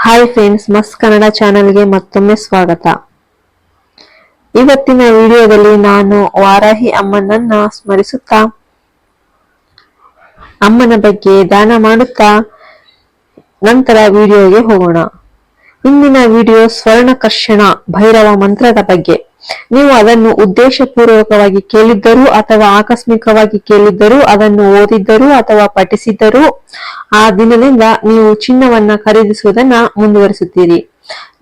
Hi friends, ಮಸ್ತ್ ಕನ್ನಡ ಚಾನೆಲ್ಗೆ ಮತ್ತೊಮ್ಮೆ ಸ್ವಾಗತ. ಇವತ್ತಿನ ವಿಡಿಯೋದಲ್ಲಿ ನಾನು ವಾರಾಹಿ ಅಮ್ಮನನ್ನ ಸ್ಮರಿಸುತ್ತಾ ಅಮ್ಮನ ಬಗ್ಗೆ ದಾನ ಮಾಡುತ್ತಾ ನಂತರ ವಿಡಿಯೋಗೆ ಹೋಗೋಣ. ಇಂದಿನ ವಿಡಿಯೋ ಸ್ವರ್ಣಕರ್ಷಣ ಭೈರವ ಮಂತ್ರದ ಬಗ್ಗೆ. ನೀವು ಅದನ್ನು ಉದ್ದೇಶಪೂರ್ವಕವಾಗಿ ಕೇಳಿದ್ದರೂ ಅಥವಾ ಆಕಸ್ಮಿಕವಾಗಿ ಕೇಳಿದ್ದರೂ, ಅದನ್ನು ಓದಿದ್ದರೂ ಅಥವಾ ಪಠಿಸಿದ್ದರೂ ಆ ದಿನದಿಂದ ನೀವು ಚಿನ್ನವನ್ನ ಖರೀದಿಸುವುದನ್ನ ಮುಂದುವರಿಸುತ್ತೀರಿ.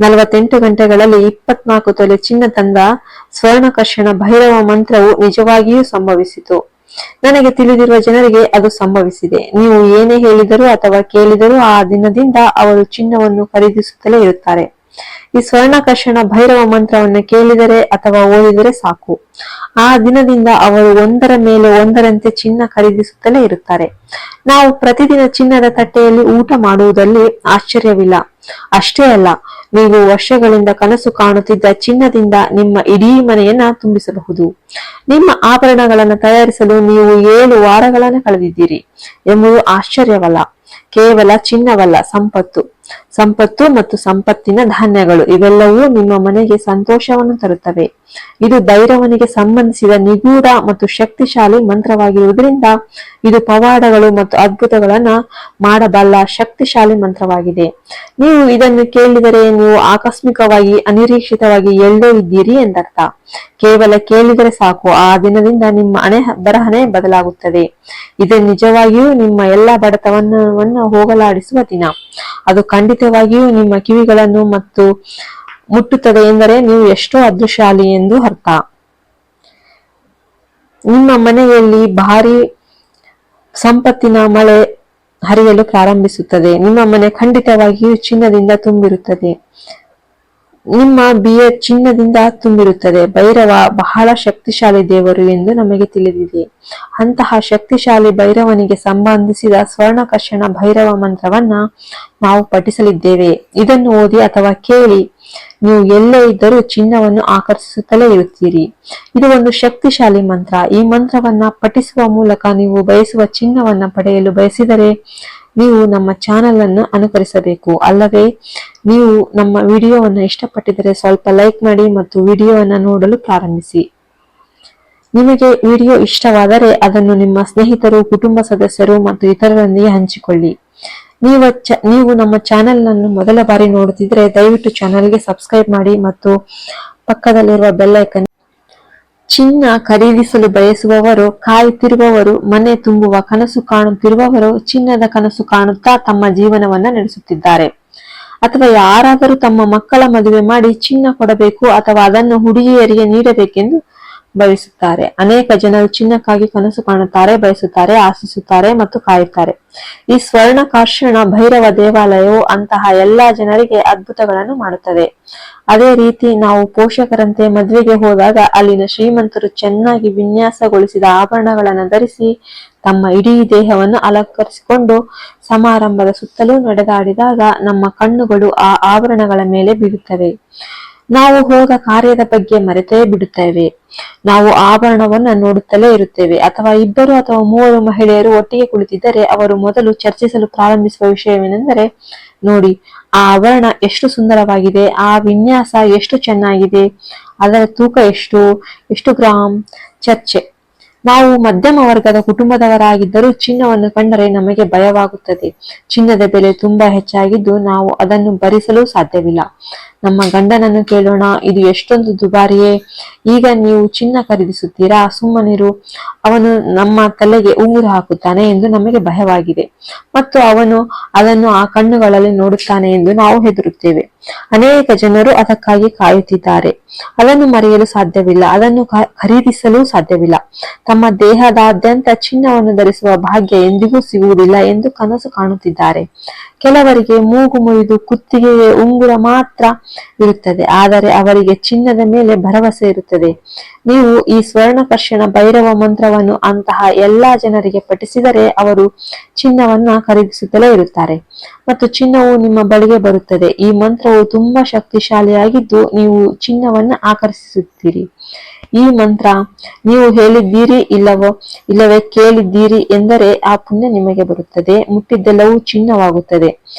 48 ಗಂಟೆಗಳಲ್ಲಿ 24 ತೊಲೆ ಚಿನ್ನ ತಂದ ಸ್ವರ್ಣಕರ್ಷಣ ಭೈರವ ಮಂತ್ರವು ನಿಜವಾಗಿಯೂ ಸಂಭವಿಸಿತು. ನನಗೆ ತಿಳಿದಿರುವ ಜನರಿಗೆ ಅದು ಸಂಭವಿಸಿದೆ. ನೀವು ಏನೇ ಹೇಳಿದರೂ ಅಥವಾ ಕೇಳಿದರೂ ಆ ದಿನದಿಂದ ಅವರು ಚಿನ್ನವನ್ನು ಖರೀದಿಸುತ್ತಲೇ ಇರುತ್ತಾರೆ. ಈ ಸ್ವರ್ಣಕರ್ಷಣ ಭೈರವ ಮಂತ್ರವನ್ನು ಕೇಳಿದರೆ ಅಥವಾ ಓದಿದರೆ ಸಾಕು, ಆ ದಿನದಿಂದ ಅವರು ಒಂದರ ಮೇಲೆ ಒಂದರಂತೆ ಚಿನ್ನ ಖರೀದಿಸುತ್ತಲೇ ಇರುತ್ತಾರೆ. ನಾವು ಪ್ರತಿದಿನ ಚಿನ್ನದ ತಟ್ಟೆಯಲ್ಲಿ ಊಟ ಮಾಡುವುದಲ್ಲಿ ಆಶ್ಚರ್ಯವಿಲ್ಲ. ಅಷ್ಟೇ ಅಲ್ಲ, ನೀವು ವರ್ಷಗಳಿಂದ ಕನಸು ಕಾಣುತ್ತಿದ್ದ ಚಿನ್ನದಿಂದ ನಿಮ್ಮ ಇಡೀ ಮನೆಯನ್ನ ತುಂಬಿಸಬಹುದು. ನಿಮ್ಮ ಆಭರಣಗಳನ್ನು ತಯಾರಿಸಲು ನೀವು 7 ವಾರಗಳನ್ನು ಕಳೆದಿದ್ದೀರಿ ಎಂಬುದು ಆಶ್ಚರ್ಯವಲ್ಲ. ಕೇವಲ ಚಿನ್ನವಲ್ಲ, ಸಂಪತ್ತು ಮತ್ತು ಸಂಪತ್ತಿನ ಧಾನ್ಯಗಳು ಇವೆಲ್ಲವೂ ನಿಮ್ಮ ಮನೆಗೆ ಸಂತೋಷವನ್ನು ತರುತ್ತವೆ. ಇದು ಭೈರವನಿಗೆ ಸಂಬಂಧಿಸಿದ ನಿಗೂಢ ಮತ್ತು ಶಕ್ತಿಶಾಲಿ ಮಂತ್ರವಾಗಿರುವುದರಿಂದ ಇದು ಪವಾಡಗಳು ಮತ್ತು ಅದ್ಭುತಗಳನ್ನ ಮಾಡಬಲ್ಲ ಶಕ್ತಿಶಾಲಿ ಮಂತ್ರವಾಗಿದೆ. ನೀವು ಇದನ್ನು ಕೇಳಿದರೆ ನೀವು ಆಕಸ್ಮಿಕವಾಗಿ ಅನಿರೀಕ್ಷಿತವಾಗಿ ಎಲ್ಲೋ ಇದ್ದೀರಿ ಎಂದರ್ಥ. ಕೇವಲ ಕೇಳಿದರೆ ಸಾಕು, ಆ ದಿನದಿಂದ ನಿಮ್ಮ ಬರಹನೆ ಬದಲಾಗುತ್ತದೆ. ಇದು ನಿಜವಾಗಿಯೂ ನಿಮ್ಮ ಎಲ್ಲಾ ಬಡತನವನ್ನು ಹೋಗಲಾಡಿಸುವ ದಿನ. ಅದು ಖಂಡಿತವಾಗಿಯೂ ನಿಮ್ಮ ಕಿವಿಗಳನ್ನು ಮತ್ತು ಮುಟ್ಟುತ್ತದೆ ಎಂದರೆ ನೀವು ಎಷ್ಟೋ ಅದೃಷ್ಟಶಾಲಿ ಎಂದು ಅರ್ಥ. ನಿಮ್ಮ ಮನೆಯಲ್ಲಿ ಭಾರಿ ಸಂಪತ್ತಿನ ಮಳೆ ಹರಿಯಲು ಪ್ರಾರಂಭಿಸುತ್ತದೆ. ನಿಮ್ಮ ಮನೆ ಖಂಡಿತವಾಗಿಯೂ ಚಿನ್ನದಿಂದ ತುಂಬಿರುತ್ತದೆ. ನಿಮ್ಮ ಬಿಯ ಚಿನ್ನದಿಂದ ತುಂಬಿರುತ್ತದೆ. ಭೈರವ ಬಹಳ ಶಕ್ತಿಶಾಲಿ ದೇವರು ಎಂದು ನಮಗೆ ತಿಳಿದಿದೆ. ಅಂತಹ ಶಕ್ತಿಶಾಲಿ ಭೈರವನಿಗೆ ಸಂಬಂಧಿಸಿದ ಸ್ವರ್ಣಕರ್ಷಣ ಭೈರವ ಮಂತ್ರವನ್ನ ನಾವು ಪಠಿಸಲಿದ್ದೇವೆ. ಇದನ್ನು ಓದಿ ಅಥವಾ ಕೇಳಿ ನೀವು ಎಲ್ಲೇ ಇದ್ದರೂ ಚಿನ್ನವನ್ನು ಆಕರ್ಷಿಸುತ್ತಲೇ ಇರುತ್ತೀರಿ. ಇದು ಒಂದು ಶಕ್ತಿಶಾಲಿ ಮಂತ್ರ. ಈ ಮಂತ್ರವನ್ನ ಪಠಿಸುವ ಮೂಲಕ ನೀವು ಬಯಸುವ ಚಿನ್ನವನ್ನ ಪಡೆಯಲು ಬಯಸಿದರೆ ನೀವು ನಮ್ಮ ಚಾನೆಲ್ ಅನ್ನು ಅನುಕರಿಸಬೇಕು. ಅಲ್ಲವೇ ನೀವು ನಮ್ಮ ವಿಡಿಯೋವನ್ನು ಇಷ್ಟಪಟ್ಟಿದ್ದರೆ ಸ್ವಲ್ಪ ಲೈಕ್ ಮಾಡಿ ಮತ್ತು ವಿಡಿಯೋವನ್ನು ನೋಡಲು ಪ್ರಾರಂಭಿಸಿ. ನಿಮಗೆ ವಿಡಿಯೋ ಇಷ್ಟವಾದರೆ ಅದನ್ನು ನಿಮ್ಮ ಸ್ನೇಹಿತರು, ಕುಟುಂಬ ಸದಸ್ಯರು ಮತ್ತು ಇತರರೊಂದಿಗೆ ಹಂಚಿಕೊಳ್ಳಿ. ನೀವು ನಮ್ಮ ಚಾನೆಲ್ ಅನ್ನು ಮೊದಲ ಬಾರಿ ನೋಡುತ್ತಿದ್ರೆ ದಯವಿಟ್ಟು ಚಾನೆಲ್ಗೆ ಸಬ್ಸ್ಕ್ರೈಬ್ ಮಾಡಿ ಮತ್ತು ಪಕ್ಕದಲ್ಲಿರುವ ಬೆಲ್ ಐಕಾನ್. ಚಿನ್ನ ಖರೀದಿಸಲು ಬಯಸುವವರು, ಕಾಯುತ್ತಿರುವವರು, ಮನೆ ತುಂಬುವ ಕನಸು ಕಾಣುತ್ತಿರುವವರು, ಚಿನ್ನದ ಕನಸು ಕಾಣುತ್ತಾ ತಮ್ಮ ಜೀವನವನ್ನ ನಡೆಸುತ್ತಿದ್ದಾರೆ. ಅಥವಾ ಯಾರಾದರೂ ತಮ್ಮ ಮಕ್ಕಳ ಮದುವೆ ಮಾಡಿ ಚಿನ್ನ ಕೊಡಬೇಕು ಅಥವಾ ಅದನ್ನು ಹುಡುಗಿಯರಿಗೆ ನೀಡಬೇಕೆಂದು ಬಯಸುತ್ತಾರೆ. ಅನೇಕ ಜನರು ಚಿನ್ನಕ್ಕಾಗಿ ಕನಸು ಕಾಣುತ್ತಾರೆ, ಬಯಸುತ್ತಾರೆ, ಆಶಿಸುತ್ತಾರೆ ಮತ್ತು ಕಾಯುತ್ತಾರೆ. ಈ ಸ್ವರ್ಣಕರ್ಷಣ ಭೈರವ ದೇವಾಲಯವು ಅಂತಹ ಎಲ್ಲಾ ಜನರಿಗೆ ಅದ್ಭುತಗಳನ್ನು ಮಾಡುತ್ತದೆ. ಅದೇ ರೀತಿ ನಾವು ಪೋಷಕರಂತೆ ಮದುವೆಗೆ ಹೋದಾಗ ಅಲ್ಲಿನ ಶ್ರೀಮಂತರು ಚೆನ್ನಾಗಿ ವಿನ್ಯಾಸಗೊಳಿಸಿದ ಆಭರಣಗಳನ್ನು ಧರಿಸಿ ತಮ್ಮ ಇಡೀ ದೇಹವನ್ನು ಅಲಂಕರಿಸಿಕೊಂಡು ಸಮಾರಂಭದ ಸುತ್ತಲೂ ನಡೆದಾಡಿದಾಗ ನಮ್ಮ ಕಣ್ಣುಗಳು ಆ ಆಭರಣಗಳ ಮೇಲೆ ಬೀಳುತ್ತವೆ. ನಾವು ಹೋದ ಕಾರ್ಯದ ಬಗ್ಗೆ ಮರೆತೇ ಬಿಡುತ್ತೇವೆ. ನಾವು ಆಭರಣವನ್ನ ನೋಡುತ್ತಲೇ ಇರುತ್ತೇವೆ. ಅಥವಾ 2 ಅಥವಾ 3 ಮಹಿಳೆಯರು ಒಟ್ಟಿಗೆ ಕುಳಿತಿದ್ದರೆ ಅವರು ಮೊದಲು ಚರ್ಚಿಸಲು ಪ್ರಾರಂಭಿಸುವ ವಿಷಯವೇನೆಂದರೆ, ನೋಡಿ, ಆ ಆಭರಣ ಎಷ್ಟು ಸುಂದರವಾಗಿದೆ, ಆ ವಿನ್ಯಾಸ ಎಷ್ಟು ಚೆನ್ನಾಗಿದೆ, ಅದರ ತೂಕ ಎಷ್ಟು ಗ್ರಾಂ. ಚರ್ಚೆ. ನಾವು ಮಧ್ಯಮ ವರ್ಗದ ಕುಟುಂಬದವರಾಗಿದ್ದರೂ ಚಿನ್ನವನ್ನು ಕಂಡರೆ ನಮಗೆ ಭಯವಾಗುತ್ತದೆ. ಚಿನ್ನದ ಬೆಲೆ ತುಂಬಾ ಹೆಚ್ಚಾಗಿದ್ದು ನಾವು ಅದನ್ನು ಭರಿಸಲು ಸಾಧ್ಯವಿಲ್ಲ. ನಮ್ಮ ಗಂಡನನ್ನು ಕೇಳೋಣ, ಇದು ಎಷ್ಟೊಂದು ದುಬಾರಿಯೇ, ಈಗ ನೀವು ಚಿನ್ನ ಖರೀದಿಸುತ್ತೀರಾ, ಸುಮ್ಮನಿರು, ಅವನು ನಮ್ಮ ತಲೆಗೆ ಉಂಗುರ ಹಾಕುತ್ತಾನೆ ಎಂದು ನಮಗೆ ಭಯವಾಗಿದೆ ಮತ್ತು ಅವನು ಅದನ್ನು ಆ ಕಣ್ಣುಗಳಲ್ಲಿ ನೋಡುತ್ತಾನೆ ಎಂದು ನಾವು ಹೆದರುತ್ತೇವೆ. ಅನೇಕ ಜನರು ಅದಕ್ಕಾಗಿ ಕಾಯುತ್ತಿದ್ದಾರೆ. ಅದನ್ನು ಮರೆಯಲು ಸಾಧ್ಯವಿಲ್ಲ, ಅದನ್ನು ಖರೀದಿಸಲು ಸಾಧ್ಯವಿಲ್ಲ. ತಮ್ಮ ದೇಹದಾದ್ಯಂತ ಚಿನ್ನವನ್ನು ಧರಿಸುವ ಭಾಗ್ಯ ಎಂದಿಗೂ ಸಿಗುವುದಿಲ್ಲ ಎಂದು ಕನಸು ಕಾಣುತ್ತಿದ್ದಾರೆ. ಕೆಲವರಿಗೆ ಮೂಗು ಮುರಿದು ಕುತ್ತಿಗೆಗೆ ಉಂಗುರ ಮಾತ್ರ ಇರುತ್ತದೆ, ಆದರೆ ಅವರಿಗೆ ಚಿನ್ನದ ಮೇಲೆ ಭರವಸೆ ಇರುತ್ತದೆ. ನೀವು ಈ ಸ್ವರ್ಣಕರ್ಷಣ ಭೈರವ ಮಂತ್ರವನ್ನು ಅಂತಹ ಎಲ್ಲಾ ಜನರಿಗೆ ಪಠಿಸಿದರೆ ಅವರು ಚಿನ್ನವನ್ನ ಖರೀದಿಸುತ್ತಲೇ ಇರುತ್ತಾರೆ ಮತ್ತು ಚಿನ್ನವು ನಿಮ್ಮ ಬಳಿಗೆ ಬರುತ್ತದೆ. ಈ ಮಂತ್ರವು ತುಂಬಾ ಶಕ್ತಿಶಾಲಿಯಾಗಿದ್ದು ನೀವು ಚಿನ್ನವನ್ನ ಆಕರ್ಷಿಸುತ್ತೀರಿ. ಈ ಮಂತ್ರ ನೀವು ಹೇಳಿದ್ದೀರಿ ಇಲ್ಲವೇ ಕೇಳಿದ್ದೀರಿ ಎಂದರೆ ಆ ಪುಣ್ಯ ನಿಮಗೆ ಬರುತ್ತದೆ. ಮುಟ್ಟಿದ್ದೆಲ್ಲವೂ ಚಿನ್ನವಾಗುತ್ತದೆ.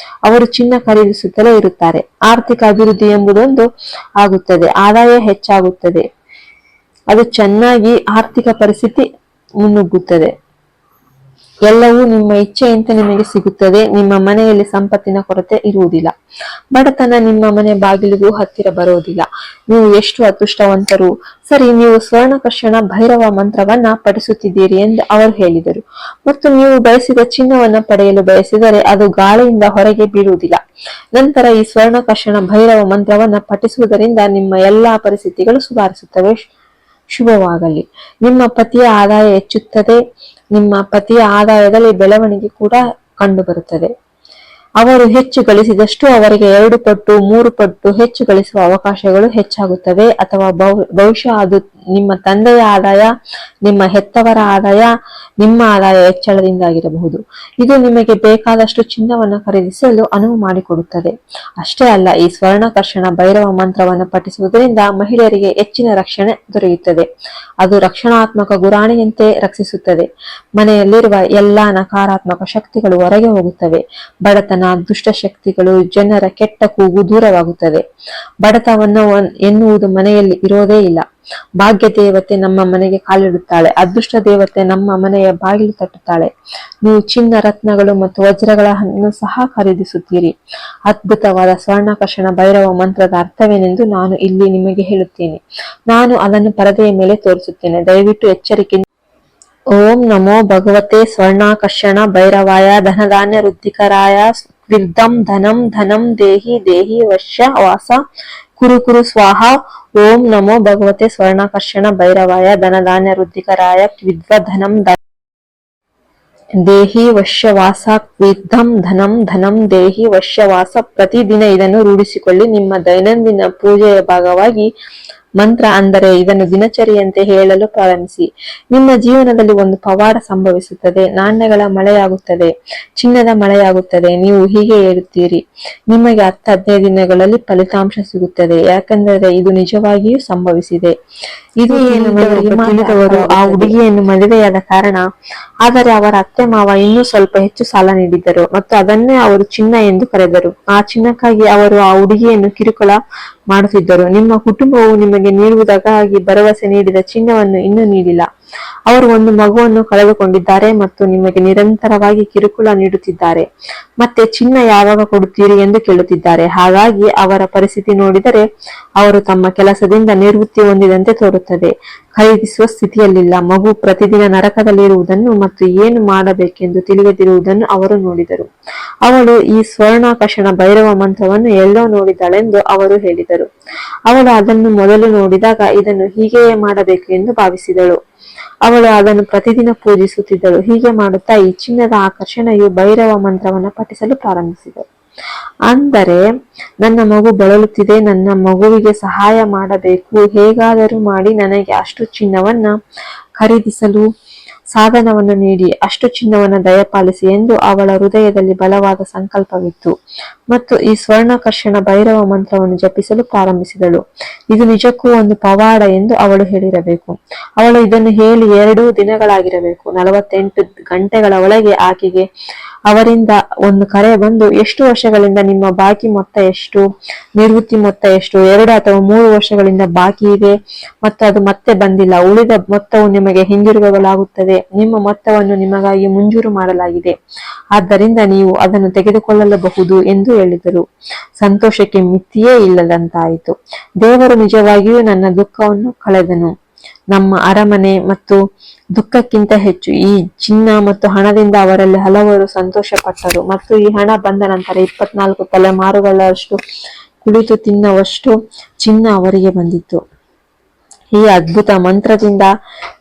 ಅವರು ಚಿನ್ನ ಖರೀದಿಸುತ್ತಲೇ ಇರುತ್ತಾರೆ. ಆರ್ಥಿಕ ಅಭಿವೃದ್ಧಿ ಎಂಬುದೊಂದು ಆಗುತ್ತದೆ. ಆದಾಯ ಹೆಚ್ಚಾಗುತ್ತದೆ. ಅದು ಚೆನ್ನಾಗಿ ಆರ್ಥಿಕ ಪರಿಸ್ಥಿತಿ ಮುನ್ನುಗ್ಗುತ್ತದೆ. ಎಲ್ಲವೂ ನಿಮ್ಮ ಇಚ್ಛೆಯಂತೆ ನಿಮಗೆ ಸಿಗುತ್ತದೆ. ನಿಮ್ಮ ಮನೆಯಲ್ಲಿ ಸಂಪತ್ತಿನ ಕೊರತೆ ಇರುವುದಿಲ್ಲ. ಬಡತನ ನಿಮ್ಮ ಮನೆ ಬಾಗಿಲಿಗೂ ಹತ್ತಿರ ಬರುವುದಿಲ್ಲ. ನೀವು ಎಷ್ಟು ಅದೃಷ್ಟವಂತರು. ಸರಿ, ನೀವು ಸ್ವರ್ಣಕರ್ಷಣ ಭೈರವ ಮಂತ್ರವನ್ನ ಪಠಿಸುತ್ತಿದ್ದೀರಿ ಎಂದು ಅವರು ಹೇಳಿದರು. ಮತ್ತು ನೀವು ಬಯಸಿದ ಚಿನ್ನವನ್ನ ಪಡೆಯಲು ಬಯಸಿದರೆ ಅದು ಗಾಳಿಯಿಂದ ಹೊರಗೆ ಬೀಳುವುದಿಲ್ಲ. ನಂತರ ಈ ಸ್ವರ್ಣಕರ್ಷಣ ಭೈರವ ಮಂತ್ರವನ್ನ ಪಠಿಸುವುದರಿಂದ ನಿಮ್ಮ ಎಲ್ಲಾ ಪರಿಸ್ಥಿತಿಗಳು ಸುಧಾರಿಸುತ್ತವೆ. ಶುಭವಾಗಲಿ. ನಿಮ್ಮ ಪತಿಯ ಆದಾಯ ಹೆಚ್ಚುತ್ತದೆ. ನಿಮ್ಮ ಪತಿಯ ಆದಾಯದಲ್ಲಿ ಬೆಳವಣಿಗೆ ಕೂಡ ಕಂಡುಬರುತ್ತದೆ. ಅವರು ಹೆಚ್ಚು ಗಳಿಸಿದಷ್ಟು ಅವರಿಗೆ 2 ಪಟ್ಟು 3 ಪಟ್ಟು ಹೆಚ್ಚು ಗಳಿಸುವ ಅವಕಾಶಗಳು ಹೆಚ್ಚಾಗುತ್ತವೆ. ಅಥವಾ ಬಹುಶಃ ಅದು ನಿಮ್ಮ ತಂದೆಯ ಆದಾಯ, ನಿಮ್ಮ ಹೆತ್ತವರ ಆದಾಯ, ನಿಮ್ಮ ಆದಾಯ ಹೆಚ್ಚಳದಿಂದಾಗಿರಬಹುದು. ಇದು ನಿಮಗೆ ಬೇಕಾದಷ್ಟು ಚಿನ್ನವನ್ನು ಖರೀದಿಸಲು ಅನುವು ಮಾಡಿಕೊಡುತ್ತದೆ. ಅಷ್ಟೇ ಅಲ್ಲ, ಈ ಸ್ವರ್ಣಕರ್ಷಣ ಭೈರವ ಮಂತ್ರವನ್ನು ಪಠಿಸುವುದರಿಂದ ಮಹಿಳೆಯರಿಗೆ ಹೆಚ್ಚಿನ ರಕ್ಷಣೆ ದೊರೆಯುತ್ತದೆ. ಅದು ರಕ್ಷಣಾತ್ಮಕ ಗುರಾಣಿಯಂತೆ ರಕ್ಷಿಸುತ್ತದೆ. ಮನೆಯಲ್ಲಿರುವ ಎಲ್ಲಾ ನಕಾರಾತ್ಮಕ ಶಕ್ತಿಗಳು ಹೊರಗೆ ಹೋಗುತ್ತವೆ. ಬಡತನ, ದುಷ್ಟ ಶಕ್ತಿಗಳು, ಜನರ ಕೆಟ್ಟ ಕೂಗು ದೂರವಾಗುತ್ತದೆ. ಬಡತನವನ್ನು ಎನ್ನುವುದು ಮನೆಯಲ್ಲಿ ಇರೋದೇ ಇಲ್ಲ. ಭಾಗ್ಯ ದೇವತೆ ನಮ್ಮ ಮನೆಗೆ ಕಾಲಿಡುತ್ತಾಳೆ. ಅದೃಷ್ಟ ದೇವತೆ ನಮ್ಮ ಮನೆಯ ಬಾಗಿಲು ತಟ್ಟುತ್ತಾಳೆ. ನೀವು ಚಿನ್ನ, ರತ್ನಗಳು ಮತ್ತು ವಜ್ರಗಳನ್ನು ಸಹ ಖರೀದಿಸುತ್ತೀರಿ. ಅದ್ಭುತವಾದ ಸ್ವರ್ಣಕರ್ಷಣ ಭೈರವ ಮಂತ್ರದ ಅರ್ಥವೇನೆಂದು ನಾನು ಇಲ್ಲಿ ನಿಮಗೆ ಹೇಳುತ್ತೇನೆ. ನಾನು ಅದನ್ನು ಪರದೆಯ ಮೇಲೆ ತೋರಿಸುತ್ತೇನೆ. ದಯವಿಟ್ಟು ಎಚ್ಚರಿಕೆಯಿಂದ ಓಂ ನಮೋ ಭಗವತೆ ಸ್ವರ್ಣಾಕರ್ಷಣ ಭೈರವಾಯ ಧನಧಾನ್ಯ ವೃದ್ಧಿಕರಾಯ ವಿರ್ಧಂ ಧನಂ ಧನಂ ದೇಹಿ ದೇಹಿ ವಶ್ಯ ವಾಸ ಕುರು ಕುರು ಸ್ವಾಹ. ಓಂ ನಮೋ ಭಗವತೆ ಸ್ವರ್ಣಾಕರ್ಷಣ ಭೈರವಾಯ ಧನಧಾನ್ಯ ವೃದ್ಧಿಕರಾಯ ವಿದ್ವಧನಂ ದೇಹಿ ವಶ್ಯವಾಸ ವಿದ್ಧಂ ಧನಂ ಧನಂ ದೇಹಿ ವಶ್ಯವಾಸ. ಪ್ರತಿದಿನ ಇದನ್ನು ರೂಢಿಸಿಕೊಳ್ಳಿ. ನಿಮ್ಮ ದೈನಂದಿನ ಪೂಜೆಯ ಭಾಗವಾಗಿ ಮಂತ್ರ, ಅಂದರೆ ಇದನ್ನು ದಿನಚರಿಯಂತೆ ಹೇಳಲು ಪ್ರಾರಂಭಿಸಿ. ನಿಮ್ಮ ಜೀವನದಲ್ಲಿ ಒಂದು ಪವಾಡ ಸಂಭವಿಸುತ್ತದೆ. ನಾಣ್ಯಗಳ ಮಳೆಯಾಗುತ್ತದೆ, ಚಿನ್ನದ ಮಳೆಯಾಗುತ್ತದೆ. ನೀವು ಹೀಗೆ ಹೇಳುತ್ತೀರಿ, ನಿಮಗೆ 10-15 ದಿನಗಳಲ್ಲಿ ಫಲಿತಾಂಶ ಸಿಗುತ್ತದೆ. ಯಾಕೆಂದರೆ ಇದು ನಿಜವಾಗಿಯೂ ಸಂಭವಿಸಿದೆ. ಇದು ತಿಳಿದವರು ಆ ಹುಡುಗಿಯನ್ನು ಮದುವೆಯಾದ ಕಾರಣ. ಆದರೆ ಅವರ ಅತ್ತೆ ಮಾವ ಇನ್ನೂ ಸ್ವಲ್ಪ ಹೆಚ್ಚು ಸಾಲ ನೀಡಿದ್ದರು ಮತ್ತು ಅದನ್ನೇ ಅವರು ಚಿನ್ನ ಎಂದು ಕರೆದರು. ಆ ಚಿನ್ನಕ್ಕಾಗಿ ಅವರು ಆ ಹುಡುಗಿಯನ್ನು ಕಿರುಕುಳ ಮಾಡುತ್ತಿದ್ದರು. ನಿಮ್ಮ ಕುಟುಂಬವು ನಿಮಗೆ ನೀಡುವುದಕ್ಕಾಗಿ ಭರವಸೆ ನೀಡಿದ ಚಿನ್ನವನ್ನು ಇನ್ನೂ ನೀಡಿಲ್ಲ. ಅವರು ಒಂದು ಮಗುವನ್ನು ಕಳೆದುಕೊಂಡಿದ್ದಾರೆ ಮತ್ತು ನಿಮಗೆ ನಿರಂತರವಾಗಿ ಕಿರುಕುಳ ನೀಡುತ್ತಿದ್ದಾರೆ. ಮತ್ತೆ ಚಿನ್ನ ಯಾವಾಗ ಕೊಡುತ್ತೀರಿ ಎಂದು ಕೇಳುತ್ತಿದ್ದಾರೆ. ಹಾಗಾಗಿ ಅವರ ಪರಿಸ್ಥಿತಿ ನೋಡಿದರೆ ಅವರು ತಮ್ಮ ಕೆಲಸದಿಂದ ನಿವೃತ್ತಿ ಹೊಂದಿದಂತೆ ತೋರುತ್ತದೆ. ಖರೀದಿಸುವ ಸ್ಥಿತಿಯಲ್ಲಿಲ್ಲ. ಮಗು ಪ್ರತಿದಿನ ನರಕದಲ್ಲಿರುವುದನ್ನು ಮತ್ತು ಏನು ಮಾಡಬೇಕೆಂದು ತಿಳಿಯದಿರುವುದನ್ನು ಅವರು ನೋಡಿದರು. ಅವಳು ಈ ಸ್ವರ್ಣಾಕರ್ಷಣ ಭೈರವ ಮಂತ್ರವನ್ನು ಎಲ್ಲೋ ನೋಡಿದಳೆಂದು ಅವರು ಹೇಳಿದರು. ಅವಳು ಅದನ್ನು ಮೊದಲು ನೋಡಿದಾಗ ಇದನ್ನು ಹೀಗೆಯೇ ಮಾಡಬೇಕು ಎಂದು ಭಾವಿಸಿದಳು. ಅವಳು ಅದನ್ನು ಪ್ರತಿದಿನ ಪೂಜಿಸುತ್ತಿದ್ದಳು. ಹೀಗೆ ಮಾಡುತ್ತಾ ಈ ಚಿನ್ನದ ಆಕರ್ಷಣೆಯು ಭೈರವ ಮಂತ್ರವನ್ನು ಪಠಿಸಲು ಪ್ರಾರಂಭಿಸಿದಳು. ಅಂದರೆ, ನನ್ನ ಮಗು ಬಳಲುತ್ತಿದೆ, ನನ್ನ ಮಗುವಿಗೆ ಸಹಾಯ ಮಾಡಬೇಕು, ಹೇಗಾದರೂ ಮಾಡಿ ನನಗೆ ಅಷ್ಟು ಚಿನ್ನವನ್ನ ಖರೀದಿಸಲು ಸಾಧನವನ್ನು ನೀಡಿ, ಅಷ್ಟು ಚಿನ್ನವನ್ನು ದಯಪಾಲಿಸಿ ಎಂದು ಅವಳ ಹೃದಯದಲ್ಲಿ ಬಲವಾದ ಸಂಕಲ್ಪವಿತ್ತು ಮತ್ತು ಈ ಸ್ವರ್ಣಕರ್ಷಣ ಭೈರವ ಮಂತ್ರವನ್ನು ಜಪಿಸಲು ಪ್ರಾರಂಭಿಸಿದಳು. ಇದು ನಿಜಕ್ಕೂ ಒಂದು ಪವಾಡ ಎಂದು ಅವಳು ಹೇಳಿರಬೇಕು. ಅವಳು ಇದನ್ನು ಹೇಳಿ 2 ದಿನಗಳಾಗಿರಬೇಕು. 48 ಗಂಟೆಗಳ ಒಳಗೆ ಆಕೆಗೆ ಅವರಿಂದ ಒಂದು ಕರೆ ಬಂದು, ಎಷ್ಟು ವರ್ಷಗಳಿಂದ ನಿಮ್ಮ ಬಾಕಿ ಮೊತ್ತ ಎಷ್ಟು, ನಿವೃತ್ತಿ ಮೊತ್ತ ಎಷ್ಟು, 2 ಅಥವಾ 3 ವರ್ಷಗಳಿಂದ ಬಾಕಿ ಇದೆ ಮತ್ತು ಅದು ಮತ್ತೆ ಬಂದಿಲ್ಲ, ಉಳಿದ ಮೊತ್ತವು ನಿಮಗೆ ಹಿಂದಿರುಗಲಾಗುತ್ತದೆ, ನಿಮ್ಮ ಮೊತ್ತವನ್ನು ನಿಮಗಾಗಿ ಮಂಜೂರು ಮಾಡಲಾಗಿದೆ, ಆದ್ದರಿಂದ ನೀವು ಅದನ್ನು ತೆಗೆದುಕೊಳ್ಳಬಹುದು ಎಂದು ಹೇಳಿದರು. ಸಂತೋಷಕ್ಕೆ ಮಿತಿಯೇ ಇಲ್ಲದಂತಾಯಿತು. ದೇವರು ನಿಜವಾಗಿಯೂ ನನ್ನ ದುಃಖವನ್ನು ಕಳೆದನು. ನಮ್ಮ ಅರಮನೆ ಮತ್ತು ದುಃಖಕ್ಕಿಂತ ಹೆಚ್ಚು ಈ ಚಿನ್ನ ಮತ್ತು ಹಣದಿಂದ ಅವರಲ್ಲಿ ಹಲವರು ಸಂತೋಷ ಪಟ್ಟರು ಮತ್ತು ಈ ಹಣ ಬಂದ ನಂತರ 24 ತಲೆಮಾರುಗಳಷ್ಟು ಕುಳಿತು ತಿನ್ನುವಷ್ಟು ಚಿನ್ನ ಅವರಿಗೆ ಬಂದಿತ್ತು. ಈ ಅದ್ಭುತ ಮಂತ್ರದಿಂದ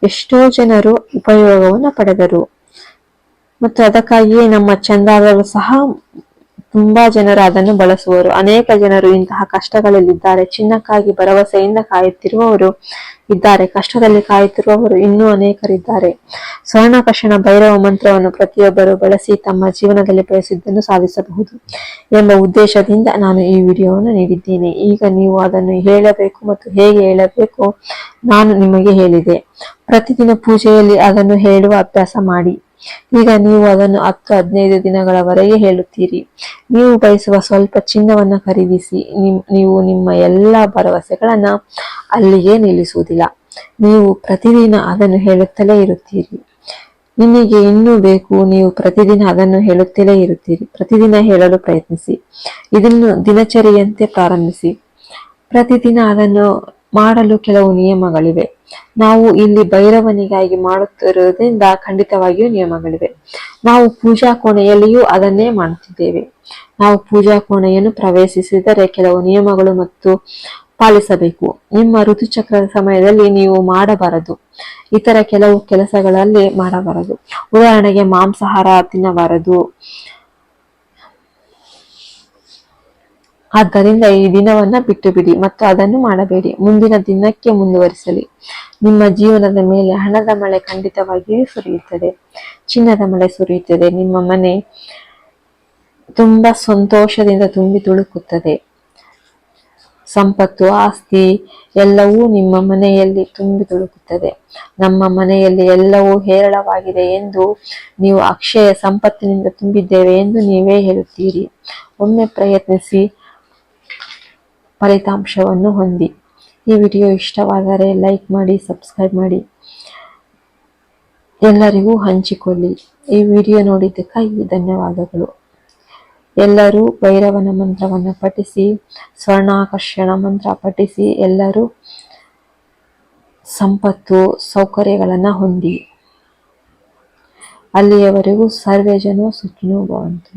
ಎಷ್ಟೋ ಜನರು ಉಪಯೋಗವನ್ನು ಪಡೆದರು ಮತ್ತು ಅದಕ್ಕಾಗಿಯೇ ನಮ್ಮ ಚಂದಾದರು ಸಹ ತುಂಬಾ ಜನರು ಅದನ್ನು ಬಳಸುವರು. ಅನೇಕ ಜನರು ಇಂತಹ ಕಷ್ಟಗಳಲ್ಲಿದ್ದಾರೆ. ಚಿನ್ನಕ್ಕಾಗಿ ಭರವಸೆಯಿಂದ ಕಾಯುತ್ತಿರುವವರು ಇದ್ದಾರೆ. ಕಷ್ಟದಲ್ಲಿ ಕಾಯುತ್ತಿರುವವರು ಇನ್ನೂ ಅನೇಕರಿದ್ದಾರೆ. ಸ್ವರ್ಣಾಕರ್ಷಣ ಭೈರವ ಮಂತ್ರವನ್ನು ಪ್ರತಿಯೊಬ್ಬರು ಬಳಸಿ ತಮ್ಮ ಜೀವನದಲ್ಲಿ ಬಯಸಿದ್ದನ್ನು ಸಾಧಿಸಬಹುದು ಎಂಬ ಉದ್ದೇಶದಿಂದ ನಾನು ಈ ವಿಡಿಯೋವನ್ನು ನೀಡಿದ್ದೇನೆ. ಈಗ ನೀವು ಅದನ್ನು ಹೇಳಬೇಕು ಮತ್ತು ಹೇಗೆ ಹೇಳಬೇಕು ನಾನು ನಿಮಗೆ ಹೇಳಿದೆ. ಪ್ರತಿದಿನ ಪೂಜೆಯಲ್ಲಿ ಅದನ್ನು ಹೇಳುವ ಅಭ್ಯಾಸ ಮಾಡಿ. ಈಗ ನೀವು ಅದನ್ನು 10-15 ದಿನಗಳವರೆಗೆ ಹೇಳುತ್ತೀರಿ. ನೀವು ಬಯಸುವ ಸ್ವಲ್ಪ ಚಿನ್ನವನ್ನ ಖರೀದಿಸಿ. ನೀವು ನಿಮ್ಮ ಎಲ್ಲ ಭರವಸೆಗಳನ್ನ ಅಲ್ಲಿಗೆ ನಿಲ್ಲಿಸುವುದಿಲ್ಲ. ನೀವು ಪ್ರತಿದಿನ ಅದನ್ನು ಹೇಳುತ್ತಲೇ ಇರುತ್ತೀರಿ. ನಿಮಗೆ ಇನ್ನೂ ಬೇಕು. ನೀವು ಪ್ರತಿದಿನ ಅದನ್ನು ಹೇಳುತ್ತಲೇ ಇರುತ್ತೀರಿ. ಪ್ರತಿದಿನ ಹೇಳಲು ಪ್ರಯತ್ನಿಸಿ. ಇದನ್ನು ದಿನಚರಿಯಂತೆ ಪ್ರಾರಂಭಿಸಿ. ಪ್ರತಿದಿನ ಅದನ್ನು ಮಾಡಲು ಕೆಲವು ನಿಯಮಗಳಿವೆ. ನಾವು ಇಲ್ಲಿ ಭೈರವನಿಗಾಗಿ ಮಾಡುತ್ತಿರುವುದರಿಂದ ಖಂಡಿತವಾಗಿಯೂ ನಿಯಮಗಳಿವೆ. ನಾವು ಪೂಜಾ ಕೋಣೆಯಲ್ಲಿಯೂ ಅದನ್ನೇ ಮಾಡುತ್ತಿದ್ದೇವೆ. ನಾವು ಪೂಜಾ ಕೋಣೆಯನ್ನು ಪ್ರವೇಶಿಸಿದರೆ ಕೆಲವು ನಿಯಮಗಳು ಮತ್ತು ಪಾಲಿಸಬೇಕು. ನಿಮ್ಮ ಋತುಚಕ್ರದ ಸಮಯದಲ್ಲಿ ನೀವು ಮಾಡಬಾರದು. ಇತರ ಕೆಲವು ಕೆಲಸಗಳಲ್ಲಿ ಮಾಡಬಾರದು. ಉದಾಹರಣೆಗೆ ಮಾಂಸಾಹಾರ ತಿನ್ನಬಾರದು. ಆದ್ದರಿಂದ ಈ ದಿನವನ್ನ ಬಿಟ್ಟು ಬಿಡಿ ಮತ್ತು ಅದನ್ನು ಮಾಡಬೇಡಿ. ಮುಂದಿನ ದಿನಕ್ಕೆ ಮುಂದುವರಿಸಲಿ. ನಿಮ್ಮ ಜೀವನದ ಮೇಲೆ ಹಣದ ಮಳೆ ಖಂಡಿತವಾಗಿಯೂ ಸುರಿಯುತ್ತದೆ. ಚಿನ್ನದ ಮಳೆ ಸುರಿಯುತ್ತದೆ. ನಿಮ್ಮ ಮನೆ ತುಂಬಾ ಸಂತೋಷದಿಂದ ತುಂಬಿ ತುಳುಕುತ್ತದೆ. ಸಂಪತ್ತು, ಆಸ್ತಿ ಎಲ್ಲವೂ ನಿಮ್ಮ ಮನೆಯಲ್ಲಿ ತುಂಬಿ ತುಳುಕುತ್ತದೆ. ನಮ್ಮ ಮನೆಯಲ್ಲಿ ಎಲ್ಲವೂ ಹೇರಳವಾಗಿದೆ ಎಂದು, ನೀವು ಅಕ್ಷಯ ಸಂಪತ್ತಿನಿಂದ ತುಂಬಿದ್ದೇವೆ ಎಂದು ನೀವೇ ಹೇಳುತ್ತೀರಿ. ಒಮ್ಮೆ ಪ್ರಯತ್ನಿಸಿ, ಫಲಿತಾಂಶವನ್ನು ಹೊಂದಿ. ಈ ವಿಡಿಯೋ ಇಷ್ಟವಾದರೆ ಲೈಕ್ ಮಾಡಿ, ಸಬ್ಸ್ಕ್ರೈಬ್ ಮಾಡಿ, ಎಲ್ಲರಿಗೂ ಹಂಚಿಕೊಳ್ಳಿ. ಈ ವಿಡಿಯೋ ನೋಡಿದ್ದಕ್ಕಾಗಿ ಧನ್ಯವಾದಗಳು. ಎಲ್ಲರೂ ಭೈರವನ ಮಂತ್ರವನ್ನು ಪಠಿಸಿ, ಸ್ವರ್ಣಾಕರ್ಷಣ ಮಂತ್ರ ಪಠಿಸಿ, ಎಲ್ಲರೂ ಸಂಪತ್ತು ಸೌಕರ್ಯಗಳನ್ನು ಹೊಂದಿ. ಅಲ್ಲಿಯವರೆಗೂ ಸರ್ವೇ ಜನ ಸುಖಿನೋ ಭವಂತು.